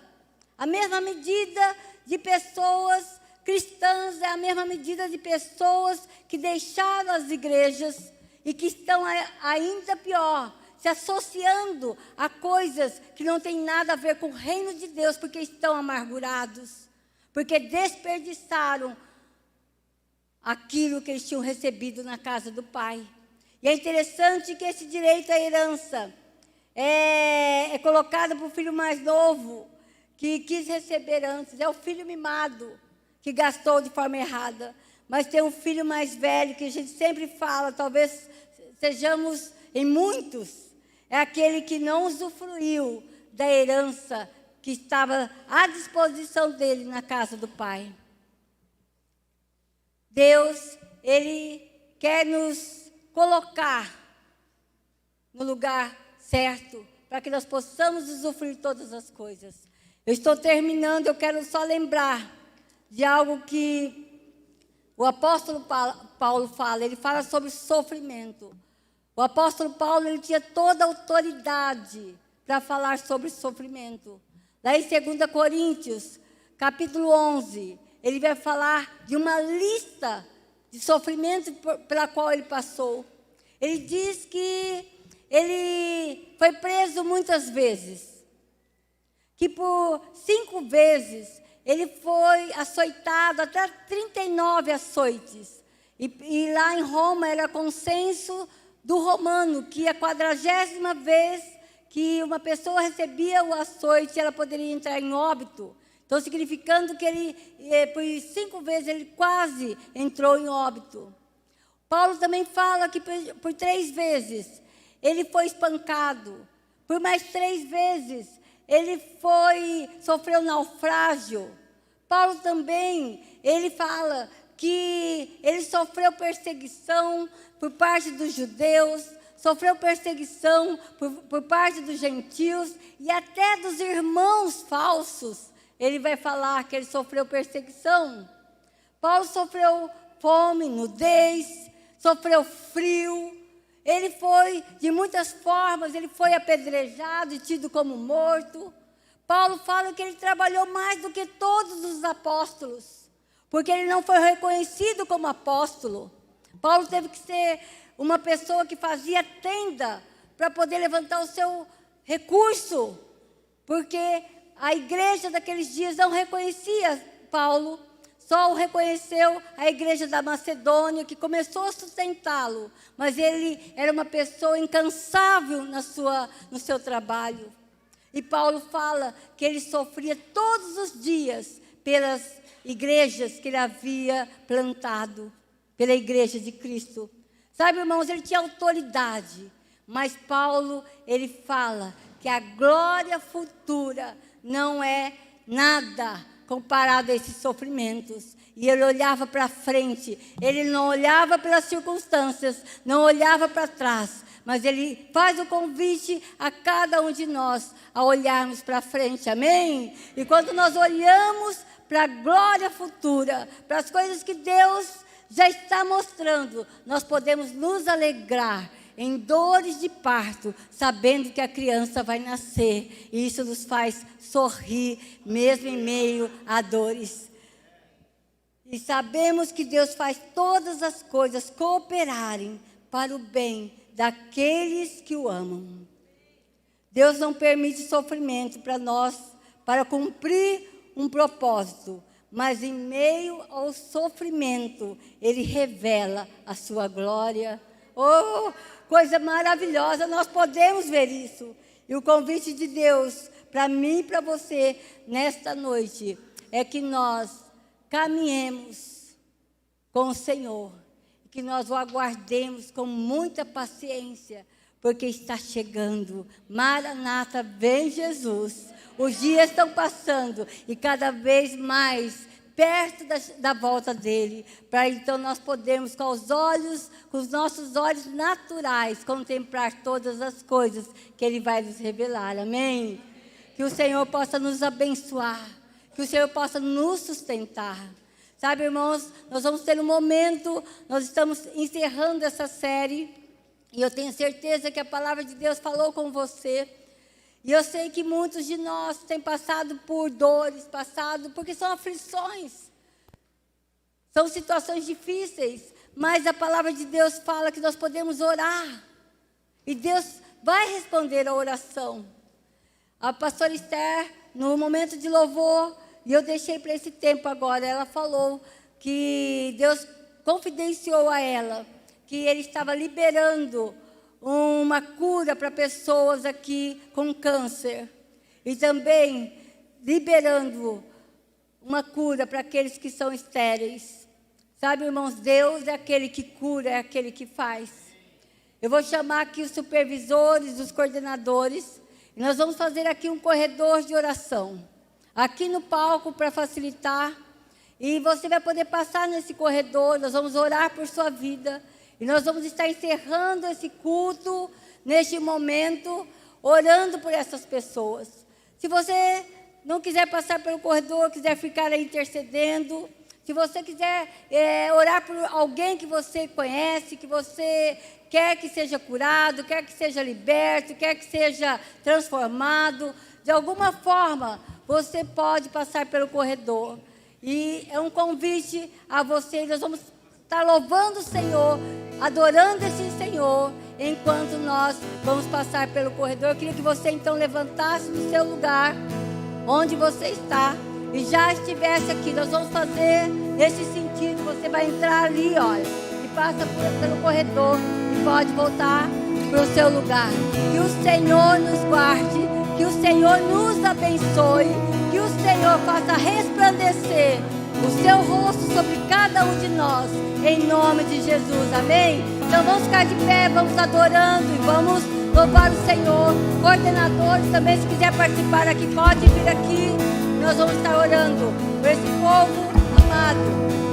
A mesma medida de pessoas cristãs é a mesma medida de pessoas que deixaram as igrejas e que estão ainda pior, se associando a coisas que não têm nada a ver com o reino de Deus, porque estão amargurados, porque desperdiçaram aquilo que eles tinham recebido na casa do pai. E é interessante que esse direito à herança é colocado para o filho mais novo, que quis receber antes. É o filho mimado, que gastou de forma errada. Mas tem um filho mais velho, que a gente sempre fala, talvez sejamos em muitos, é aquele que não usufruiu da herança que estava à disposição dele na casa do pai. Deus, Ele quer nos colocar no lugar certo, para que nós possamos usufruir todas as coisas. Eu estou terminando, eu quero só lembrar de algo que o apóstolo Paulo fala. Ele fala sobre sofrimento. O apóstolo Paulo, ele tinha toda a autoridade para falar sobre sofrimento. Lá em 2 Coríntios, capítulo 11, ele vai falar de uma lista de sofrimento pela qual ele passou. Ele diz que ele foi preso muitas vezes, que por 5 vezes ele foi açoitado, até 39 açoites. E lá em Roma era consenso do romano, que a 40ª vez que uma pessoa recebia o açoite, ela poderia entrar em óbito. Então, significando que ele, por 5 vezes, ele quase entrou em óbito. Paulo também fala que por 3 vezes ele foi espancado. Por mais 3 vezes ele sofreu naufrágio. Paulo também, ele fala que ele sofreu perseguição por parte dos judeus, sofreu perseguição por parte dos gentios e até dos irmãos falsos. Ele vai falar que ele sofreu perseguição. Paulo sofreu fome, nudez, sofreu frio. Ele foi, de muitas formas, ele foi apedrejado e tido como morto. Paulo fala que ele trabalhou mais do que todos os apóstolos, porque ele não foi reconhecido como apóstolo. Paulo teve que ser uma pessoa que fazia tenda para poder levantar o seu recurso, porque a igreja daqueles dias não reconhecia Paulo, só o reconheceu a igreja da Macedônia, que começou a sustentá-lo, mas ele era uma pessoa incansável no seu trabalho. E Paulo fala que ele sofria todos os dias pelas igrejas que ele havia plantado, pela igreja de Cristo. Sabe, irmãos, ele tinha autoridade, mas Paulo, ele fala que a glória futura não é nada comparado a esses sofrimentos. E ele olhava para frente, ele não olhava pelas circunstâncias, não olhava para trás, mas ele faz o convite a cada um de nós a olharmos para frente, amém? E quando nós olhamos para a glória futura, para as coisas que Deus já está mostrando, nós podemos nos alegrar em dores de parto, sabendo que a criança vai nascer. E isso nos faz sorrir, mesmo em meio a dores. E sabemos que Deus faz todas as coisas cooperarem para o bem daqueles que o amam. Deus não permite sofrimento para nós, para cumprir um propósito. Mas em meio ao sofrimento, Ele revela a sua glória. Oh, coisa maravilhosa, nós podemos ver isso. E o convite de Deus para mim e para você nesta noite é que nós caminhemos com o Senhor, que nós o aguardemos com muita paciência, porque está chegando. Maranata, vem Jesus. Os dias estão passando e cada vez mais perto da volta dele, para então nós podermos com os nossos olhos naturais, contemplar todas as coisas que ele vai nos revelar, amém? Que o Senhor possa nos abençoar, que o Senhor possa nos sustentar. Sabe, irmãos, nós vamos ter um momento, nós estamos encerrando essa série, e eu tenho certeza que a palavra de Deus falou com você. E eu sei que muitos de nós têm passado por dores, porque são aflições, são situações difíceis, mas a palavra de Deus fala que nós podemos orar, e Deus vai responder a oração. A pastora Esther, no momento de louvor, e eu deixei para esse tempo agora, ela falou que Deus confidenciou a ela que Ele estava liberando uma cura para pessoas aqui com câncer. E também liberando uma cura para aqueles que são estéreis. Sabe, irmãos, Deus é aquele que cura, é aquele que faz. Eu vou chamar aqui os supervisores, os coordenadores, e nós vamos fazer aqui um corredor de oração. Aqui no palco para facilitar. E você vai poder passar nesse corredor, nós vamos orar por sua vida. E nós vamos estar encerrando esse culto, neste momento, orando por essas pessoas. Se você não quiser passar pelo corredor, quiser ficar aí intercedendo, se você quiser orar por alguém que você conhece, que você quer que seja curado, quer que seja liberto, quer que seja transformado, de alguma forma, você pode passar pelo corredor. E é um convite a você, nós vamos estar louvando o Senhor, adorando esse Senhor, enquanto nós vamos passar pelo corredor. Eu queria que você então levantasse do seu lugar, onde você está, e já estivesse aqui. Nós vamos fazer esse sentido. Você vai entrar ali, olha, e passa pelo corredor, e pode voltar para o seu lugar. Que o Senhor nos guarde, que o Senhor nos abençoe, que o Senhor faça resplandecer o seu rosto sobre cada um de nós, em nome de Jesus, amém? Então vamos ficar de pé, vamos adorando e vamos louvar o Senhor. Coordenadores também, se quiser participar aqui, pode vir aqui. Nós vamos estar orando por esse povo amado.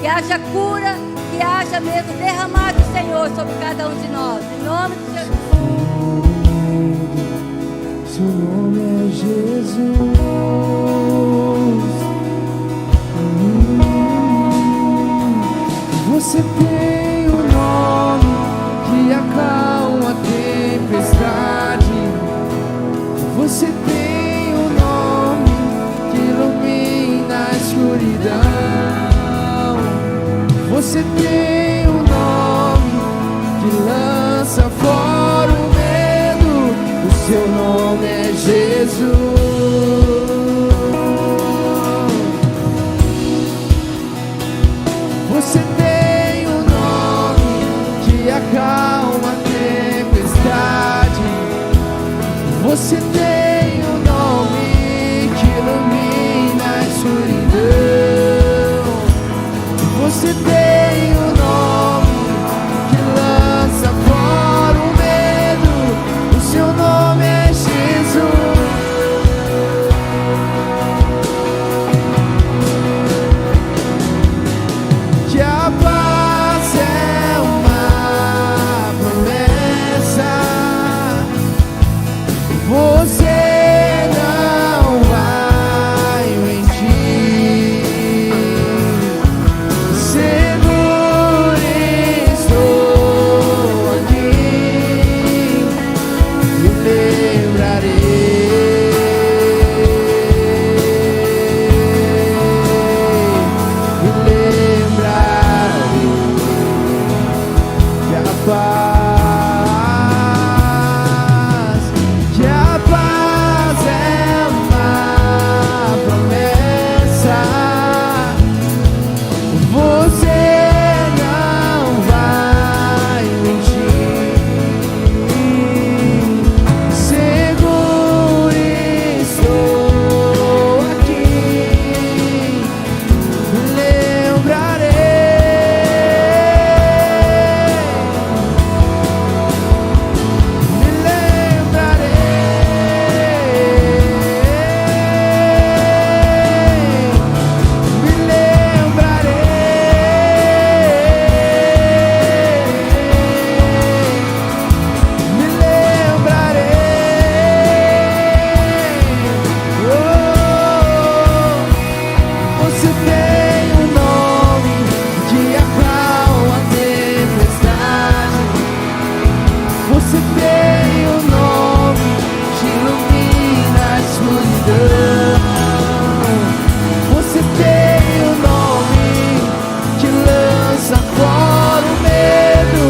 Que haja cura, que haja mesmo derramado o Senhor sobre cada um de nós, em nome de Jesus. Seu nome é Jesus. Você tem um nome que acalma a tempestade. Você tem um nome que ilumina a escuridão. Você tem um nome que lança fora o medo. O seu nome é Jesus. Você tem um nome que acalma a tempestade. Você tem um nome que ilumina a escuridão. Você tem um nome que lança fora o medo. O seu nome é Jesus. Que a paz é uma promessa. Você não vai mentir. Seguro estou aqui. Me lembrarei. Me lembrarei que a paz é uma promessa. Você não vai mentir. Seguro estou aqui. Me lembrarei. Me lembrarei. Me lembrarei. Me lembrarei. Você tem um nome que acalma a tempestade. Você tem um nome que ilumina a escuridão. Você tem um nome que lança fora o medo.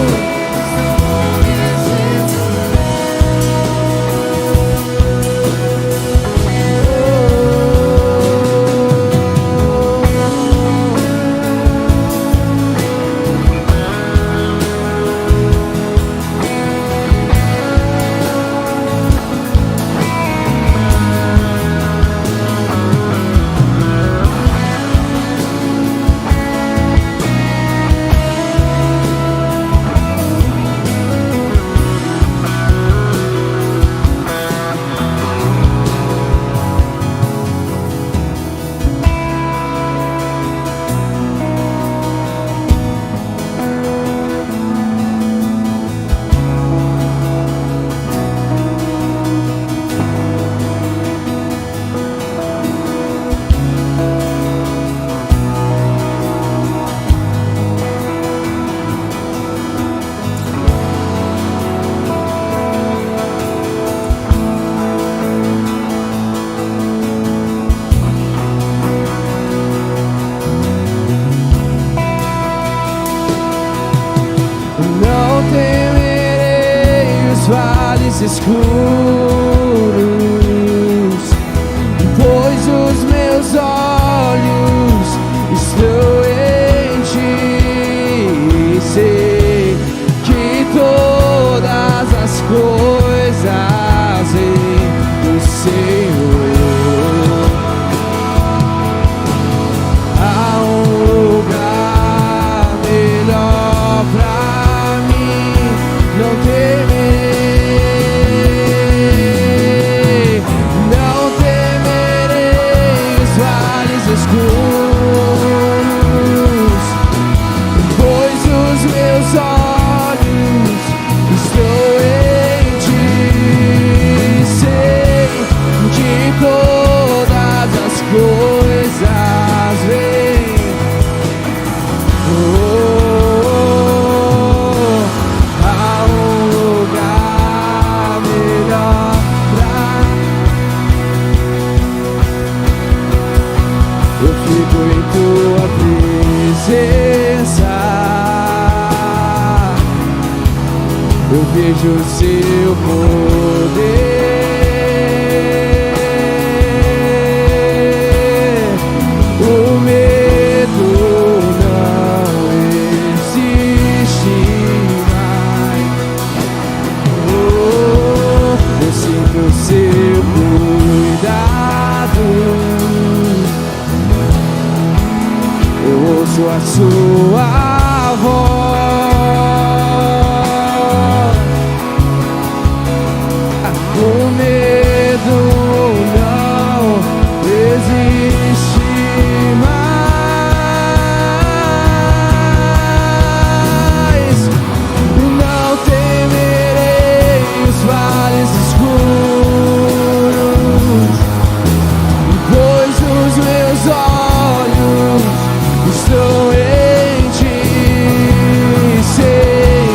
Não temerei os vales escuros, pois os meus olhos estão em ti. Sei que todas as coisas eu vejo o seu poder. O medo não existe mais. Eu sinto o seu cuidado, eu ouço a sua voz. O medo não existe mais. Não temerei os vales escuros, pois os meus olhos estão em ti. Sei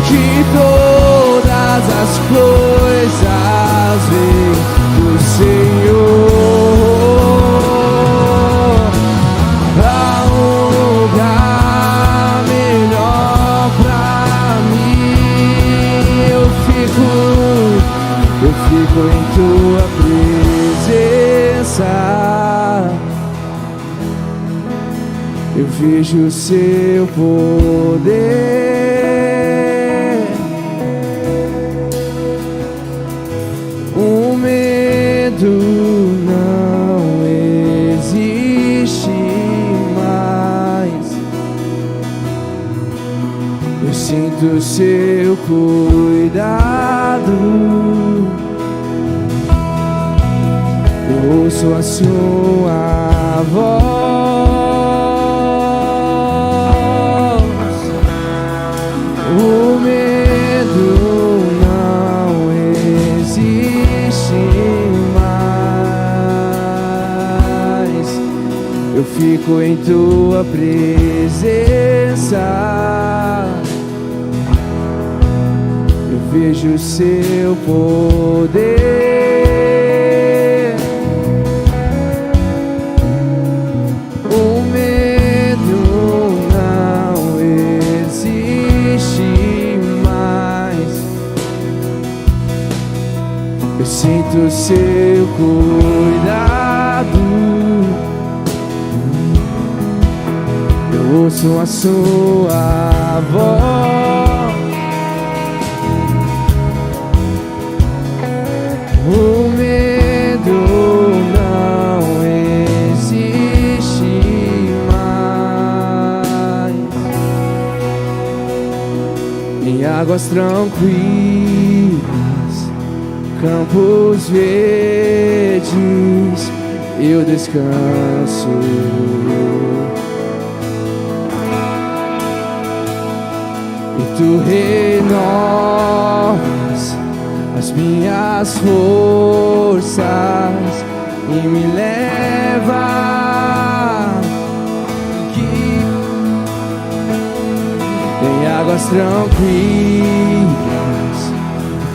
que todas as coisas vêm do Senhor. Há um lugar melhor pra mim. Eu fico em tua presença. Eu vejo o seu poder. O medo não existe mais. Eu sinto o seu cuidado, eu ouço a sua voz. O medo não existe mais. Eu fico em tua presença. Eu vejo o seu poder. O medo não existe mais. Eu sinto o seu cuidado, eu ouço a sua voz. O medo não existe mais. Em águas tranquilas, campos verdes, eu descanso. E tu renovas as minhas forças e me leva em águas tranquilas,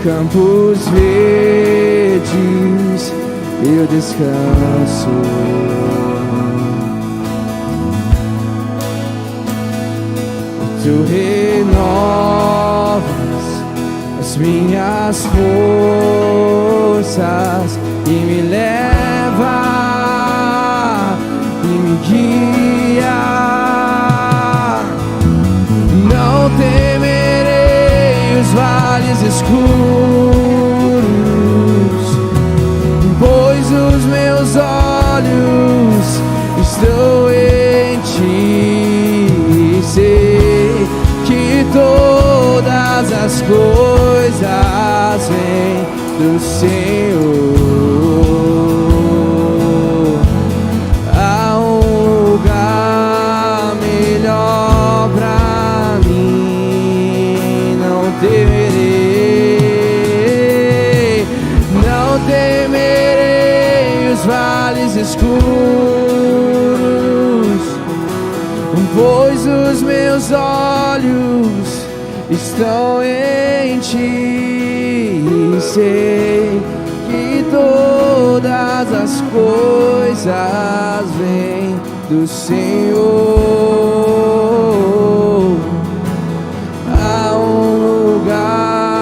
campos verdes, eu descanso. E tu renovas as minhas forças e me leva e me guia. Não temerei os vales escuros, pois os meus olhos estão em ti. Sei que todas as coisas vêm do Senhor. Há um lugar melhor pra mim. Não temerei os vales escuros, pois os meus olhos estão em ti. Sei que todas as coisas vêm do Senhor. Há um lugar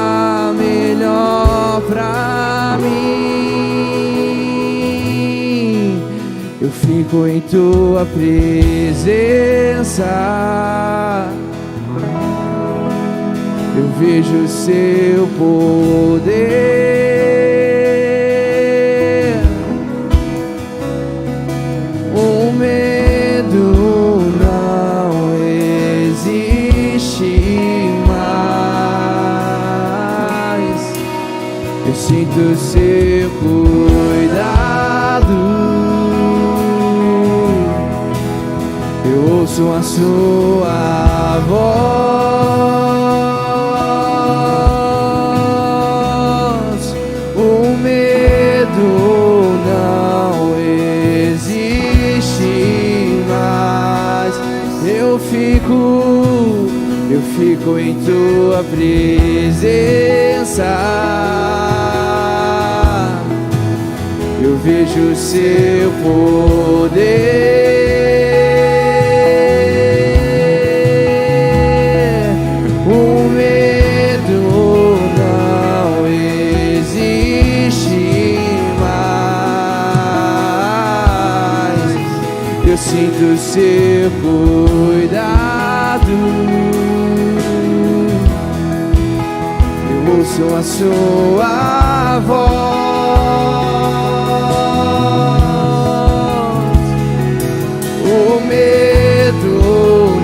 tua presença. Eu vejo o seu poder. O medo não existe mais. Eu sinto o seu cuidado. Eu ouço a sua voz. O medo não existe mais. Eu fico em tua presença. Eu vejo o seu poder. O medo não existe mais. Eu sinto o seu cuidado. Eu ouço a sua voz. O medo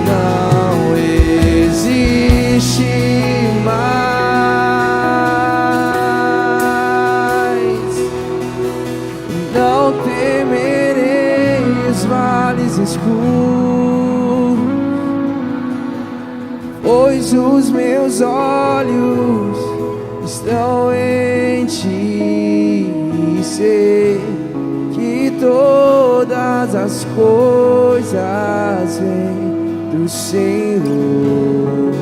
não existe mais. Não temerei os vales escuros, pois os meus olhos estão em ti. Sei que todas as coisas vêm do Senhor.